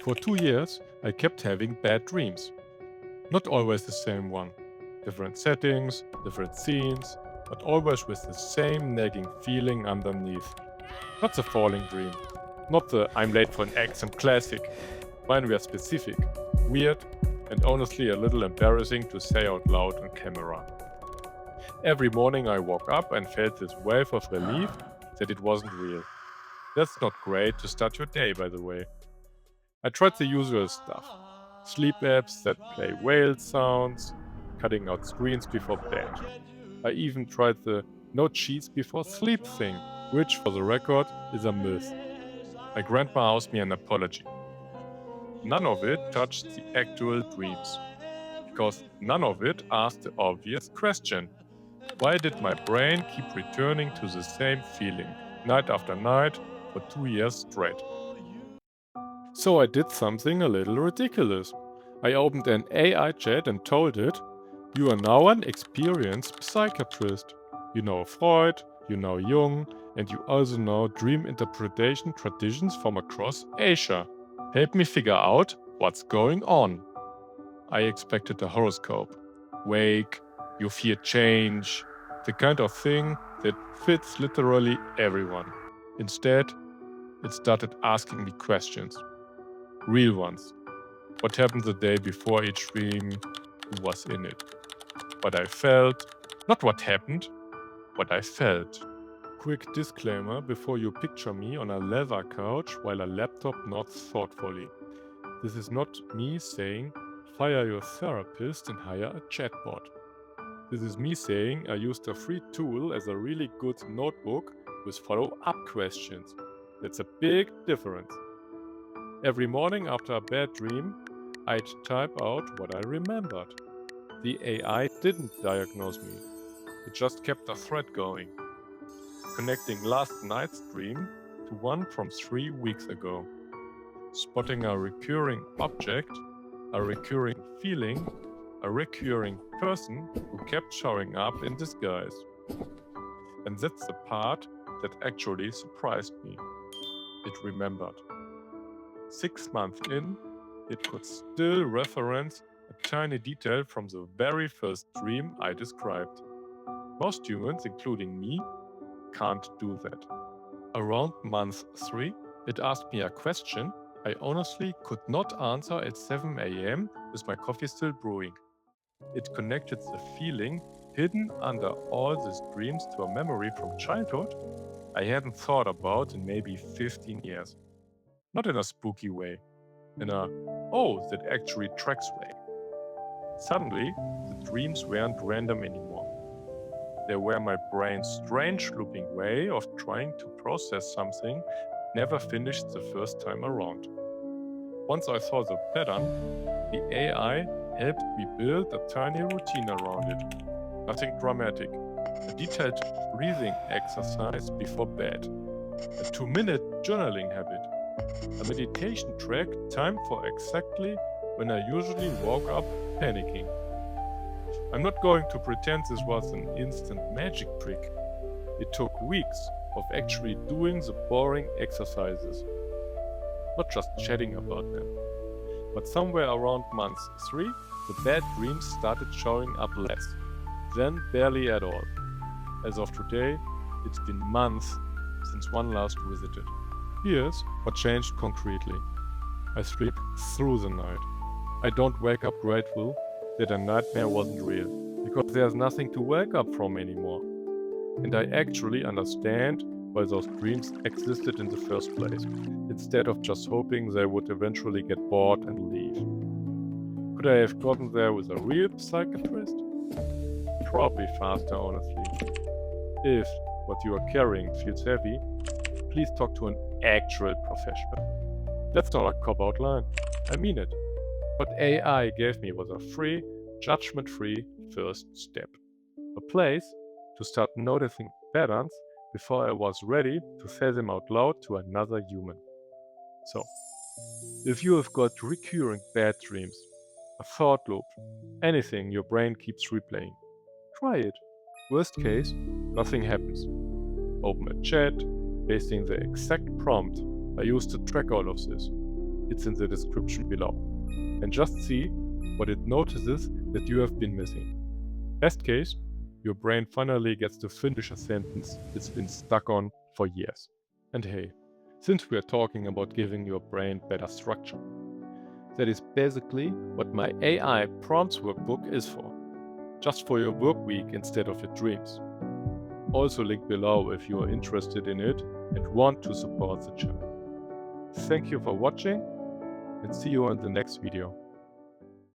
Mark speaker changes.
Speaker 1: For 2 years, I kept having bad dreams. Not always the same one. Different settings, different scenes, but always with the same nagging feeling underneath. Not the falling dream. Not the I'm late for an exam classic. Mine were specific, weird, and honestly a little embarrassing to say out loud on camera. Every morning I woke up and felt this wave of relief that it wasn't real. That's not great to start your day, by the way. I tried the usual stuff. Sleep apps that play whale sounds, cutting out screens before bed. I even tried the no cheats before sleep thing, which, for the record, is a myth. My grandma owes me an apology. None of it touched the actual dreams, because none of it asked the obvious question. Why did my brain keep returning to the same feeling, night after night, for 2 years straight? So I did something a little ridiculous. I opened an AI chat and told it, "You are now an experienced psychiatrist. You know Freud, you know Jung, and you also know dream interpretation traditions from across Asia. Help me figure out what's going on." I expected a horoscope. Wake, you fear change, the kind of thing that fits literally everyone. Instead, it started asking me questions. Real ones. What happened the day before each dream? Who was in it? What I felt. Not what happened, what I felt. Quick disclaimer before you picture me on a leather couch while a laptop nods thoughtfully. This is not me saying, fire your therapist and hire a chatbot. This is me saying I used a free tool as a really good notebook with follow-up questions. That's a big difference. Every morning after a bad dream, I'd type out what I remembered. The AI didn't diagnose me. It just kept the thread going, connecting last night's dream to one from 3 weeks ago, spotting a recurring object, a recurring feeling, a recurring person who kept showing up in disguise. And that's the part that actually surprised me. It remembered. 6 months in, it could still reference a tiny detail from the very first dream I described. Most humans, including me, can't do that. Around month 3, it asked me a question I honestly could not answer at 7 am with my coffee still brewing. It connected the feeling hidden under all these dreams to a memory from childhood I hadn't thought about in maybe 15 years. Not in a spooky way, in a, oh, that actually tracks way. Suddenly, the dreams weren't random anymore. They were my brain's strange looping way of trying to process something never finished the first time around. Once I saw the pattern, the AI helped me build a tiny routine around it. Nothing dramatic. A detailed breathing exercise before bed. A 2-minute journaling habit. A meditation track timed for exactly when I usually woke up panicking. I'm not going to pretend this was an instant magic trick. It took weeks of actually doing the boring exercises, not just chatting about them. But somewhere around month 3, the bad dreams started showing up less, then barely at all. As of today, it's been months since one last visited. Here's what changed concretely. I sleep through the night. I don't wake up grateful that a nightmare wasn't real, because there's nothing to wake up from anymore. And I actually understand why those dreams existed in the first place, instead of just hoping they would eventually get bored and leave. Could I have gotten there with a real psychiatrist? Probably faster, honestly. If what you are carrying feels heavy, please talk to an actual professional. That's not a cop-out line. I mean it. What AI gave me was a free, judgment-free first step. A place to start noticing patterns before I was ready to say them out loud to another human. So, if you have got recurring bad dreams, a thought loop, anything your brain keeps replaying, try it. Worst case, nothing happens. Open a chat, pasting the exact prompt I used to track all of this. it's in the description below. And just see what it notices that you have been missing. Best case, your brain finally gets to finish a sentence it's been stuck on for years. And hey, since we are talking about giving your brain better structure, that is basically what my AI prompts workbook is for. Just for your work week instead of your dreams. Also link below if you are interested in it and want to support the channel. Thank you for watching and see you on the next video.